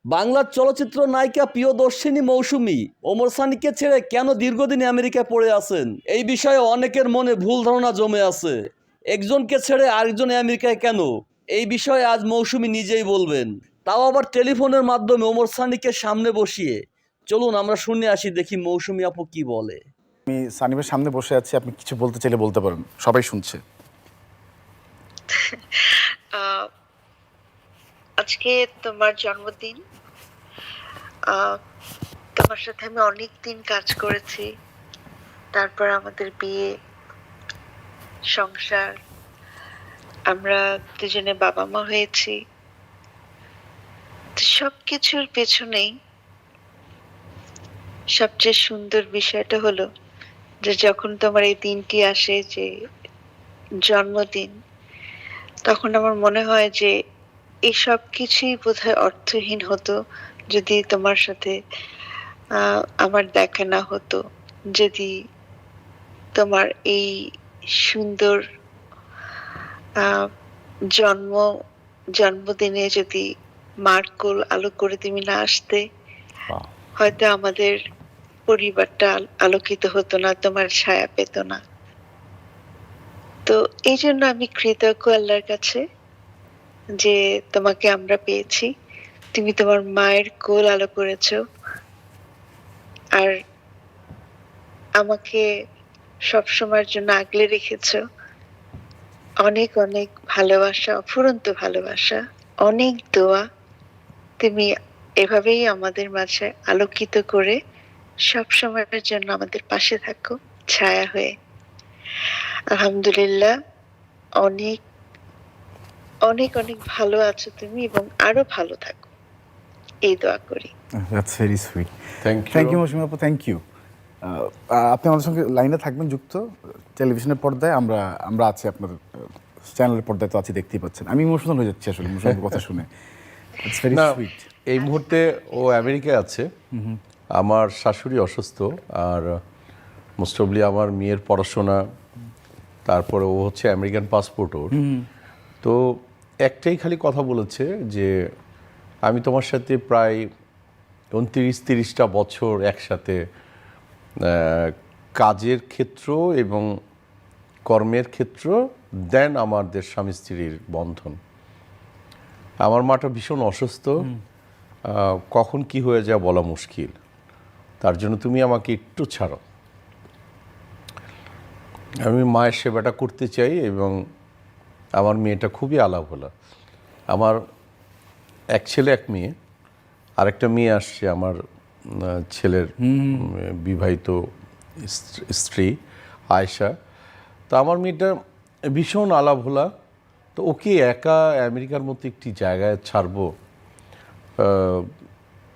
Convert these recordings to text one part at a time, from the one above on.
বাংলার চলচ্চিত্র নায়িকা প্রিয়দর্শিনী মৌসুমী ওমর সানিকে ছেড়ে কেন দীর্ঘদিন আমেরিকায় পড়ে আছেন, এই বিষয়ে অনেকের মনে ভুল ধারণা জমে আছে। একজনকে ছেড়ে আরেকজন আমেরিকায় কেন, এই বিষয়ে আজ মৌসুমী নিজেই বলবেন, তাও আবার টেলিফোনের মাধ্যমে ওমর সানিকে সামনে বসিয়ে। চলুন আমরা শুনে আসি, দেখি মৌসুমী আপু কি বলে। আমি সানিমের সামনে বসে আছি, আপনি কিছু বলতে চাইলে বলতে পারেন, সবাই শুনছে। আজকে তোমার জন্মদিন। তোমার সাথে আমি অনেক দিন কাজ করেছি, তারপর আমাদের বিয়ে, সংসার, আমরা দুজনে বাবা মা হয়েছি। তো সবকিছুর পেছনেই সবচেয়ে সুন্দর বিষয়টা হলো যে যখন তোমার এই দিনটি আসে, যে জন্মদিন, তখন আমার মনে হয় যে এই সব কিছুই বোধহয় অর্থহীন হতো যদি তোমার সাথে আমার দেখা না হতো, যদি তোমার এই সুন্দর আহ, জন্ম জন্মদিনে যদি মার কোল আলো করে তুমি না আসতে, হয়তো আমাদের পরিবারটা আলোকিত হতো না, তোমার ছায়া পেত না। তো এই জন্য আমি কৃতজ্ঞ আল্লাহর কাছে যে তোমাকে আমরা পেয়েছি। তুমি তোমার মায়ের কোল আলো করেছো, আর আমাকে সবসময়ের জন্য আগলে রেখেছো। অনেক অনেক ভালোবাসা, অফুরন্ত ভালোবাসা, অনেক দোয়া। তুমি এভাবেই আমাদের মাঝে আলোকিত করে সব সময়ের জন্য আমাদের পাশে থাকো, ছায়া হয়ে। আলহামদুলিল্লাহ, অনেক অনেক অনেক ভালো আছো তুমি, এবং আরো ভালো থাকো, এই দোয়া করি। That's very sweet. Thank thank you you Moushumi আপু, থ্যাংক ইউ। আপনি আমাদের সঙ্গে লাইনে থাকবেন যুক্ত, টেলিভিশনের পর্দায় আমরা আছি, আপনার চ্যানেলের পর্দায় তো আছি, দেখতেই পাচ্ছেন। আমি ইমোশনাল হয়ে যাচ্ছি আসলে মৌসুমীর কথা শুনে। ইটস ভেরি না, সুইট। এই মুহূর্তে ও আমেরিকায় আছে। আমার শাশুড়ি অসুস্থ, আর মোস্ট অবলি আমার মেয়ের পড়াশোনা, তারপরে ও হচ্ছে আমেরিকান পাসপোর্ট ওর। তো একটাই খালি কথা বলেছে যে আমি তোমার সাথে প্রায় 29-30টা বছর একসাথে কাজের ক্ষেত্র এবং কর্মের ক্ষেত্র, দেন আমাদের স্বামী স্ত্রীর বন্ধন। আমার মাটা ভীষণ অসুস্থ, কখন কি হয়ে যায় বলা মুশকিল। তার জন্য তুমি আমাকে একটু ছাড়ো, আমি মায়ের সেবাটা করতে চাই। এবং আমার মেয়েটা খুবই আলাভোলা। আমার এক ছেলে এক মেয়ে, আরেকটা মেয়ে আসছে আমার ছেলের বিবাহিত স্ত্রী আয়েশা। তো আমার মেয়েটা ভীষণ আলাভোলা। তো ওকে একা আমেরিকার মতো একটি জায়গায় ছাড়বো,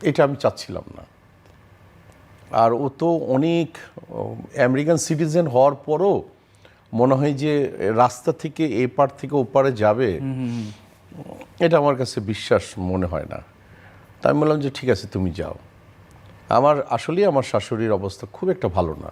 এটা আমি চাচ্ছিলাম না। আর ও তো অনেক আমেরিকান সিটিজেন হওয়ার পরও মনে হয় যে রাস্তা থেকে এ পার থেকে ও পারে যাবে, এটা আমার কাছে বিশ্বাস মনে হয় না। তাই আমি বললাম যে ঠিক আছে তুমি যাও। আমার আসলেই আমার শাশুড়ির অবস্থা খুব একটা ভালো না।